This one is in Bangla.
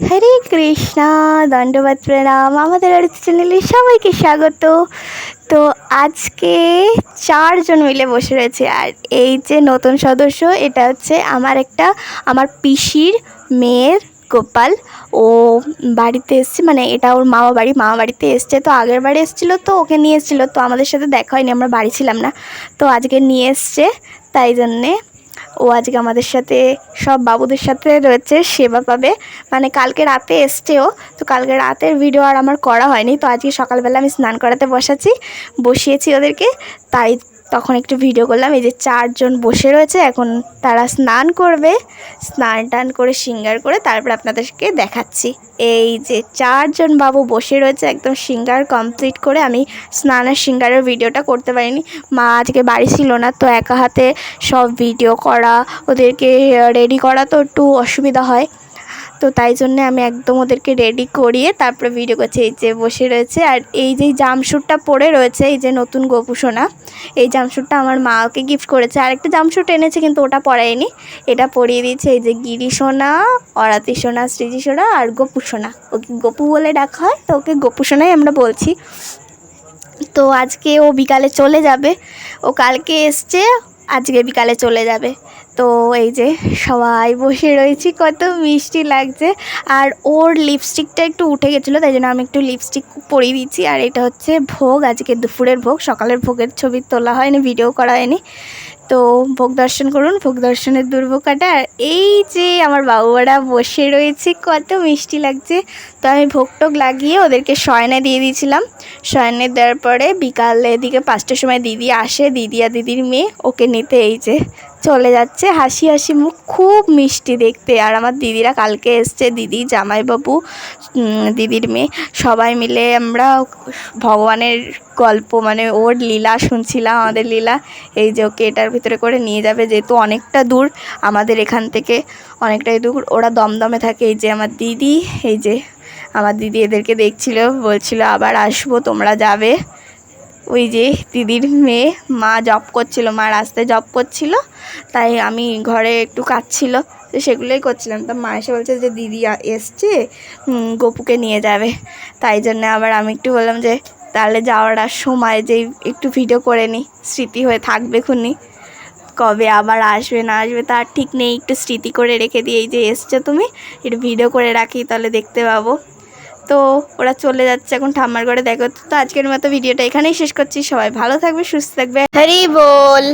হরে কৃষ্ণা, দণ্ডবত প্রণাম। আমাদের আরতি চ্যানেলে সবাইকে স্বাগত। তো আজকে 4 জন মিলে বসে রয়েছে। আর এই যে নতুন সদস্য, এটা হচ্ছে আমার পিসির মেয়ের গোপাল। ও বাড়িতে এসছে, মানে এটা ওর মামা বাড়িতে এসছে। তো আগের বাড়ি এসেছিলো, তো ওকে নিয়ে এসেছিলো, তো আমাদের সাথে দেখা হয়নি, আমরা বাড়ি ছিলাম না। তো আজকে নিয়ে এসছে, তাই জন্যে ও আজকে আমাদের সাথে সব বাবুদের সাথে রয়েছে, সেবা পাবে। মানে কালকে রাতে এসছেও, তো কালকে রাতের ভিডিও আর আমার করা হয়নি। তো আজকে সকালবেলা আমি স্নান করাতে বসিয়েছি ওদেরকে, তাই তখন একটু ভিডিও করলাম। এই যে 4 জন বসে রয়েছে, এখন তারা স্নান করবে। স্নান টান করে সিঙ্গার করে তারপর আপনাদেরকে দেখাচ্ছি। এই যে 4 জন বাবু বসে রয়েছে একদম সিঙ্গার কমপ্লিট করে। আমি স্নান আর সিঙ্গারের ভিডিওটা করতে পারিনি, মা আজকে বাড়ি ছিল না, তো একা হাতে সব ভিডিও করা, ওদেরকে রেডি করা তো একটু অসুবিধা হয়। তো তাই জন্যে আমি একদম ওদেরকে রেডি করিয়ে তারপরে ভিডিও করছি। এই যে বসে রয়েছে, আর এই যে জামশুটটা পরে রয়েছে, এই যে নতুন গোপুসোনা, এই জামশুটটা আমার মা ওকে গিফট করেছে। আর একটা জামশুট এনেছে, কিন্তু ওটা পরায়নি, এটা পরিয়ে দিয়েছে। এই যে গিরিসোনা, অরাতি সোনা, সৃজি সোনা আর গোপুসোনা। ওকে গোপু বলে ডাকা হয়, তো ওকে গোপুসোনাই আমরা বলছি। তো আজকে ও বিকালে চলে যাবে, ও কালকে এসছে, আজকে বিকালে চলে যাবে। তো এই যে সবাই বসে রয়েছি, কত মিষ্টি লাগছে। আর ওর লিপস্টিকটা একটু উঠে গেছিলো, তাই জন্য আমি একটু লিপস্টিক পরিয়ে দিচ্ছি। আর এটা হচ্ছে ভোগ, আজকে দুপুরের ভোগ। সকালের ভোগের ছবি তোলা হয়নি, ভিডিও করা হয়নি। তো ভোগ দর্শন করুন, ভোগ দর্শনের দুর্ভোগ কাটা। আর এই যে আমার বাবুরা বসে রয়েছে, কত মিষ্টি লাগছে। তো আমি ভোগ টোগ লাগিয়ে ওদেরকে শয়না দিয়ে দিয়েছিলাম। শয়নে দেওয়ার পরে বিকালের দিকে 5টার সময় দিদি আসে, দিদি আর দিদির মেয়ে ওকে নিতে এই যে চলে যাচ্ছে। হাসি হাসি মুখ, খুব মিষ্টি দেখতে। আর আমার দিদিরা কালকে এসছে, দিদি, জামাইবাবু, দিদির মেয়ে, সবাই মিলে আমরা ভগবানের গল্প, মানে ওর লীলা শুনছিলাম, আমাদের লীলা। এই যে ওকে এটার ভিতরে করে নিয়ে যাবে, যেহেতু অনেকটা দূর আমাদের এখান থেকে, অনেকটাই দূর। ওরা দমদমে থাকে। এই যে আমার দিদি, এই যে আমার দিদি এদেরকে দেখছিল, বলছিল আবার আসবো, তোমরা যাবে। ওই যে দিদির মেয়ে, মা জব করছিল, মা রাস্তায় জব করছিল, তাই আমি ঘরে একটু কাজ ছিল, তো সেগুলোই করছিলাম। তো মা এসে বলছে যে দিদি এসছে, গপুকে নিয়ে যাবে। তাই জন্য আবার আমি একটু বললাম যে তাহলে যাওয়ার সময় যে একটু ভিডিও করে নিই, স্মৃতি হয়ে থাকবে খুনি। কবে আবার আসবে না আসবে তার ঠিক নেই, একটু স্মৃতি করে রেখে দিই। এই যে এসছো তুমি, একটু ভিডিও করে রাখি, তাহলে দেখতে পাবো। তো ওরা চলে যাচ্ছে এখন ঠাম্মার ঘরে। দেখো, তো আজকের মতো ভিডিওটা এখানেই শেষ করছি। সবাই ভালো থাকবে, সুস্থ থাকবে। হরি বল।